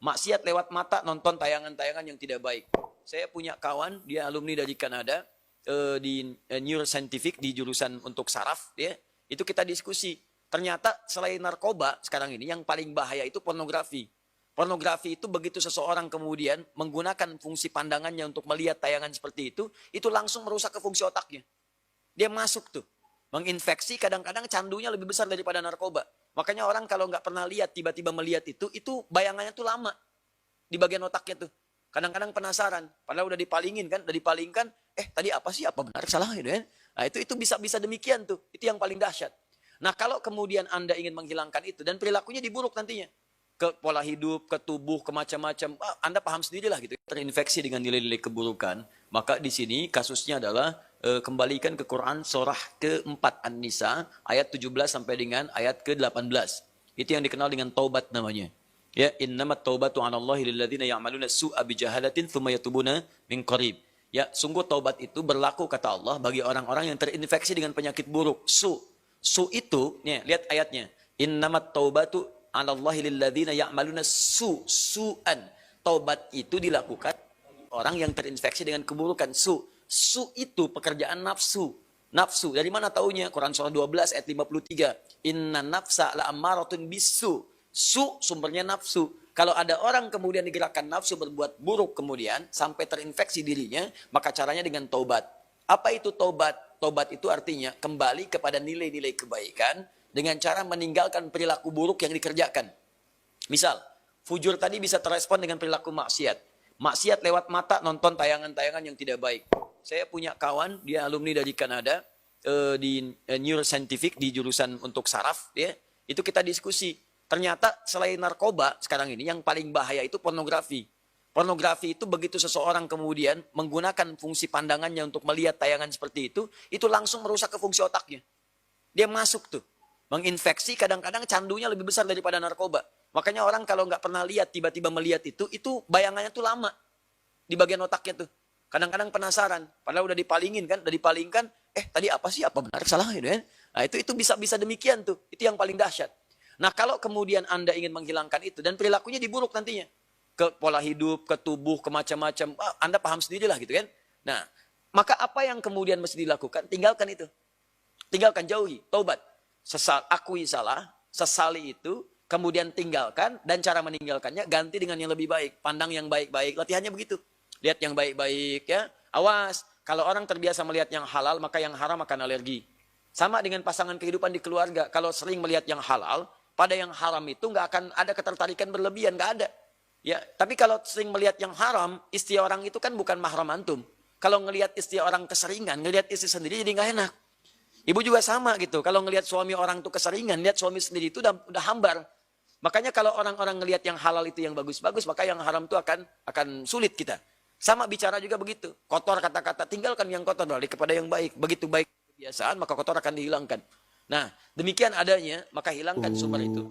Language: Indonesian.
Maksiat lewat mata, nonton tayangan-tayangan yang tidak baik. Saya punya kawan, dia alumni dari Kanada, di neuroscientific, di jurusan untuk saraf, ya. Itu kita diskusi. Ternyata selain narkoba, sekarang ini yang paling bahaya itu pornografi. Pornografi itu begitu seseorang kemudian menggunakan fungsi pandangannya untuk melihat tayangan seperti itu langsung merusak ke fungsi otaknya. Dia masuk tuh, menginfeksi, kadang-kadang candunya lebih besar daripada narkoba. Makanya orang kalau nggak pernah lihat, tiba-tiba melihat itu bayangannya tuh lama di bagian otaknya tuh. Kadang-kadang penasaran, padahal udah dipalingin kan, tadi apa sih, apa benar, salah gitu ya. Nah itu bisa demikian tuh, itu yang paling dahsyat. Nah kalau kemudian Anda ingin menghilangkan itu, dan perilakunya diburuk nantinya, ke pola hidup, ke tubuh, ke macam-macam, Anda paham sendirilah gitu, terinfeksi dengan nilai-nilai keburukan, maka di sini kasusnya adalah kembalikan ke Quran surah ke-4 An-Nisa ayat 17 sampai dengan ayat ke-18. Itu yang dikenal dengan taubat namanya. Ya, innamat taubatu 'alallahi lilladzina ya'maluna su'a bijahalatin tsumma yatubuna min qarib. Ya, sungguh taubat itu berlaku kata Allah bagi orang-orang yang terinfeksi dengan penyakit buruk. Su itu, nih, lihat ayatnya. Innamat taubatu 'alallahi lilladzina ya'maluna su'an. Taubat itu dilakukan orang yang terinfeksi dengan keburukan. Su itu pekerjaan nafsu. Nafsu, dari mana taunya? Quran surah 12 ayat 53. Inna nafsa la'ammaratun bisu. Su sumbernya nafsu. Kalau ada orang kemudian digerakkan nafsu berbuat buruk kemudian sampai terinfeksi dirinya, maka caranya dengan taubat. Apa itu taubat? Taubat itu artinya kembali kepada nilai-nilai kebaikan dengan cara meninggalkan perilaku buruk yang dikerjakan. Misal, fujur tadi bisa terespon dengan perilaku maksiat. Maksiat lewat mata, nonton tayangan-tayangan yang tidak baik. Saya punya kawan, dia alumni dari Kanada, di neuroscientific, di jurusan untuk saraf, ya. Itu kita diskusi. Ternyata selain narkoba, sekarang ini yang paling bahaya itu pornografi. Pornografi itu begitu seseorang kemudian menggunakan fungsi pandangannya untuk melihat tayangan seperti itu langsung merusak ke fungsi otaknya. Dia masuk tuh, menginfeksi, kadang-kadang candunya lebih besar daripada narkoba. Makanya orang kalau nggak pernah lihat, tiba-tiba melihat itu bayangannya tuh lama di bagian otaknya tuh. Kadang-kadang penasaran, padahal udah dipalingkan, tadi apa sih, apa benar, salah gitu ya. Nah itu bisa demikian tuh, itu yang paling dahsyat. Nah kalau kemudian Anda ingin menghilangkan itu, dan perilakunya diburuk nantinya, ke pola hidup, ke tubuh, ke macam-macam, Anda paham sendirilah gitu kan. Nah, maka apa yang kemudian mesti dilakukan? Tinggalkan itu. Tinggalkan, jauhi, taubat. Akui salah, sesali itu, kemudian tinggalkan, dan cara meninggalkannya ganti dengan yang lebih baik. Pandang yang baik-baik, latihannya begitu. Lihat yang baik-baik ya. Awas, kalau orang terbiasa melihat yang halal, maka yang haram akan alergi. Sama dengan pasangan kehidupan di keluarga. Kalau sering melihat yang halal, pada yang haram itu nggak akan ada ketertarikan berlebihan, nggak ada. Ya, tapi kalau sering melihat yang haram, istri orang itu kan bukan mahram antum. Kalau ngelihat istri orang keseringan, ngelihat istri sendiri jadi nggak enak. Ibu juga sama gitu. Kalau ngelihat suami orang itu keseringan, lihat suami sendiri itu udah hambar. Makanya kalau orang-orang ngelihat yang halal itu yang bagus-bagus, maka yang haram itu akan sulit kita. Sama bicara juga begitu. Kotor kata-kata, tinggalkan yang kotor balik kepada yang baik. Begitu baik kebiasaan, maka kotor akan dihilangkan. Nah, demikian adanya, maka hilangkan sumber itu.